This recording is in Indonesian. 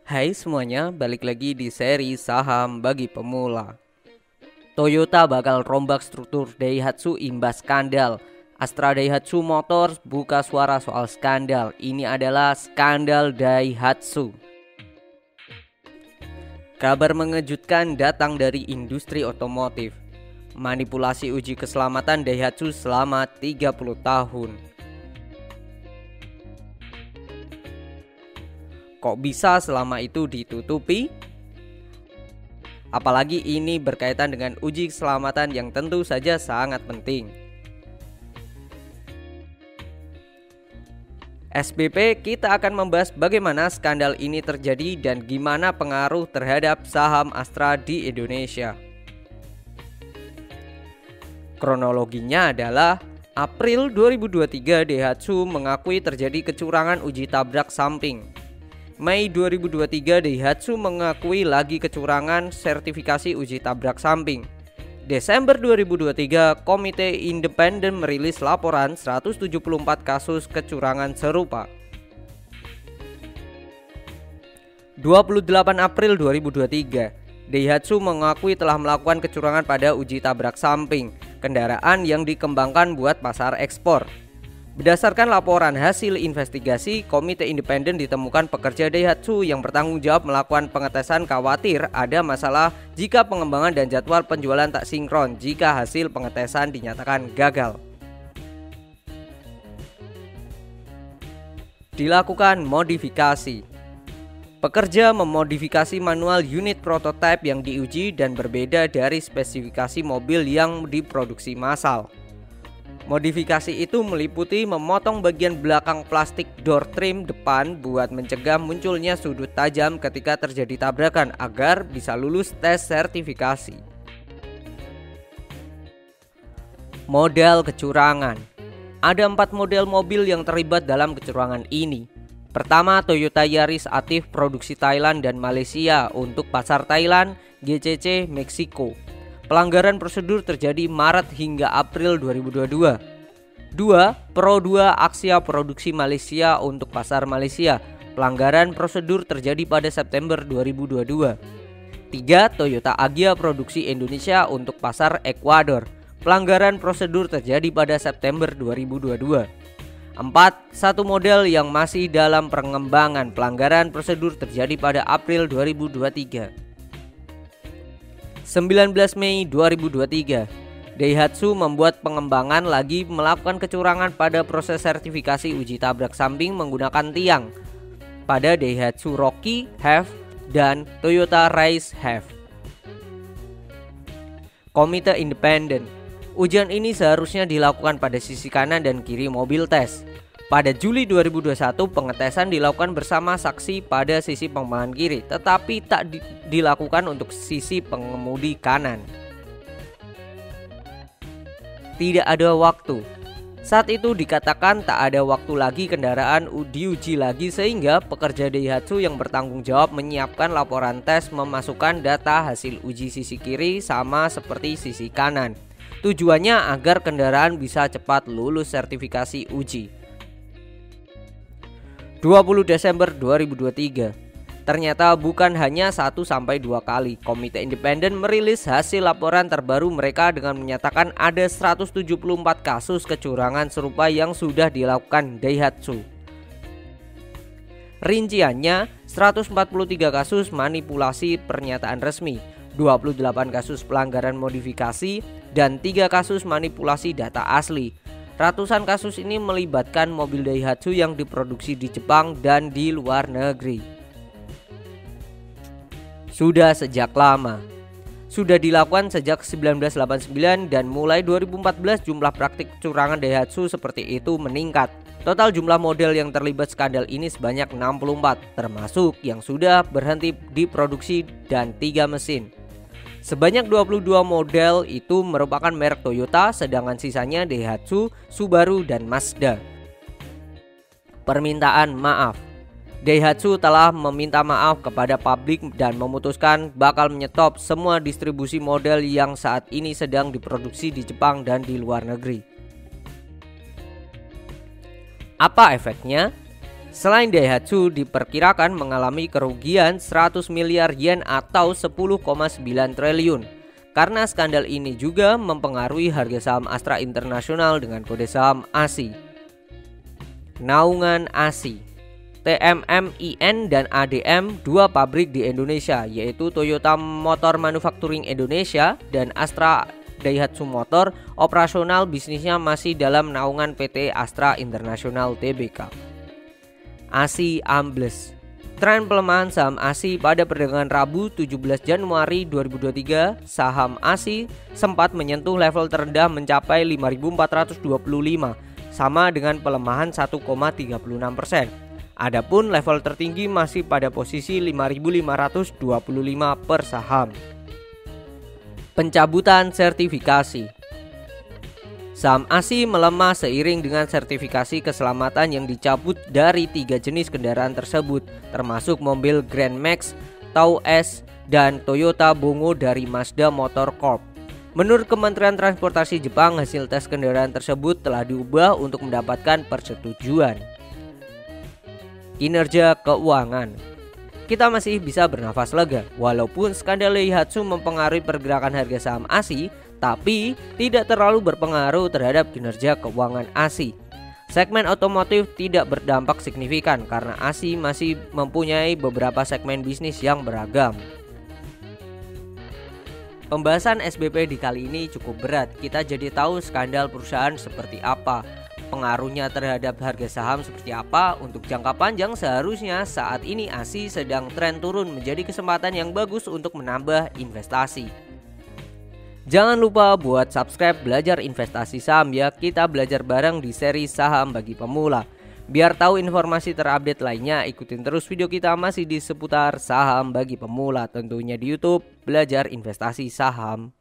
Hai semuanya, balik lagi di seri saham bagi pemula. Toyota bakal rombak struktur Daihatsu imbas skandal. Astra Daihatsu Motors buka suara soal skandal. Ini adalah skandal Daihatsu. Kabar mengejutkan datang dari industri otomotif. Manipulasi uji keselamatan Daihatsu selama 30 tahun. Kok bisa selama itu ditutupi? Apalagi ini berkaitan dengan uji keselamatan yang tentu saja sangat penting. SBP, kita akan membahas bagaimana skandal ini terjadi dan gimana pengaruh terhadap saham Astra di Indonesia. Kronologinya adalah April 2023 Daihatsu mengakui terjadi kecurangan uji tabrak samping. Mei 2023 Daihatsu mengakui lagi kecurangan sertifikasi uji tabrak samping. Desember 2023 Komite Independen merilis laporan 174 kasus kecurangan serupa. 28 April 2023 Daihatsu mengakui telah melakukan kecurangan pada uji tabrak samping kendaraan yang dikembangkan buat pasar ekspor. Berdasarkan laporan hasil investigasi, Komite Independen ditemukan pekerja Daihatsu yang bertanggung jawab melakukan pengetesan khawatir ada masalah jika pengembangan dan jadwal penjualan tak sinkron jika hasil pengetesan dinyatakan gagal. Dilakukan modifikasi. Pekerja memodifikasi manual unit prototipe yang diuji dan berbeda dari spesifikasi mobil yang diproduksi massal. Modifikasi itu meliputi memotong bagian belakang plastik door trim depan buat mencegah munculnya sudut tajam ketika terjadi tabrakan agar bisa lulus tes sertifikasi. Model kecurangan. Ada 4 model mobil yang terlibat dalam kecurangan ini. Pertama, Toyota Yaris Active produksi Thailand dan Malaysia untuk pasar Thailand, GCC, Meksiko. Pelanggaran prosedur terjadi Maret hingga April 2022. 2. Pro 2 Axia produksi Malaysia untuk pasar Malaysia. Pelanggaran prosedur terjadi pada September 2022. 3. Toyota Agya produksi Indonesia untuk pasar Ekuador. Pelanggaran prosedur terjadi pada September 2022. 4. Satu model yang masih dalam pengembangan. Pelanggaran prosedur terjadi pada April 2023. 19 Mei 2023 Daihatsu membuat pengembangan lagi melakukan kecurangan pada proses sertifikasi uji tabrak samping menggunakan tiang pada Daihatsu Rocky Have dan Toyota Rise Have. Komite Independen. Ujian ini seharusnya dilakukan pada sisi kanan dan kiri mobil tes. Pada Juli 2021 pengetesan dilakukan bersama saksi pada sisi pengembangan kiri, tetapi tak dilakukan untuk sisi pengemudi kanan. Tidak ada waktu. Saat itu dikatakan tak ada waktu lagi kendaraan diuji lagi sehingga pekerja Daihatsu yang bertanggung jawab menyiapkan laporan tes memasukkan data hasil uji sisi kiri sama seperti sisi kanan. Tujuannya agar kendaraan bisa cepat lulus sertifikasi uji. 20 Desember 2023 Ternyata bukan hanya 1-2 kali. Komite Independen merilis hasil laporan terbaru mereka dengan menyatakan ada 174 kasus kecurangan serupa yang sudah dilakukan Daihatsu. Rinciannya 143 kasus manipulasi pernyataan resmi, 28 kasus pelanggaran modifikasi, dan 3 kasus manipulasi data asli. Ratusan kasus ini melibatkan mobil Daihatsu yang diproduksi di Jepang dan di luar negeri. Sudah sejak lama. Sudah dilakukan sejak 1989 dan mulai 2014 jumlah praktik kecurangan Daihatsu seperti itu meningkat. Total jumlah model yang terlibat skandal ini sebanyak 64, termasuk yang sudah berhenti diproduksi dan 3 mesin. Sebanyak 22 model itu merupakan merek Toyota, sedangkan sisanya Daihatsu, Subaru, dan Mazda. Permintaan maaf. Daihatsu telah meminta maaf kepada publik dan memutuskan bakal menyetop semua distribusi model yang saat ini sedang diproduksi di Jepang dan di luar negeri. Apa efeknya? Selain Daihatsu diperkirakan mengalami kerugian 100 miliar yen atau 10,9 triliun. Karena skandal ini juga mempengaruhi harga saham Astra International dengan kode saham ASI. Naungan ASI, TMMIN dan ADM, dua pabrik di Indonesia yaitu Toyota Motor Manufacturing Indonesia dan Astra Daihatsu Motor, operasional bisnisnya masih dalam naungan PT Astra International Tbk. ASI ambles. Tren pelemahan saham ASI pada perdagangan Rabu 17 Januari 2023, saham ASI sempat menyentuh level terendah mencapai 5.425, sama dengan pelemahan 1,36%. Adapun level tertinggi masih pada posisi 5.525 per saham. Pencabutan sertifikasi. Saham ASI melemah seiring dengan sertifikasi keselamatan yang dicabut dari 3 jenis kendaraan tersebut, termasuk mobil Grand Max, Tau S, dan Toyota Bongo dari Mazda Motor Corp. Menurut Kementerian Transportasi Jepang, hasil tes kendaraan tersebut telah diubah untuk mendapatkan persetujuan. Kinerja keuangan. Kita masih bisa bernafas lega, walaupun skandal Daihatsu mempengaruhi pergerakan harga saham ASI, tapi tidak terlalu berpengaruh terhadap kinerja keuangan ASI. Segmen otomotif tidak berdampak signifikan karena ASI masih mempunyai beberapa segmen bisnis yang beragam. Pembahasan SBP di kali ini cukup berat. Kita jadi tahu skandal perusahaan seperti apa, pengaruhnya terhadap harga saham seperti apa. Untuk jangka panjang seharusnya saat ini ASI sedang tren turun menjadi kesempatan yang bagus untuk menambah investasi. Jangan lupa buat subscribe Belajar Investasi Saham ya. Kita belajar bareng di seri Saham Bagi Pemula. Biar tahu informasi terupdate lainnya, ikutin terus video kita masih di seputar Saham Bagi Pemula, tentunya di YouTube Belajar Investasi Saham.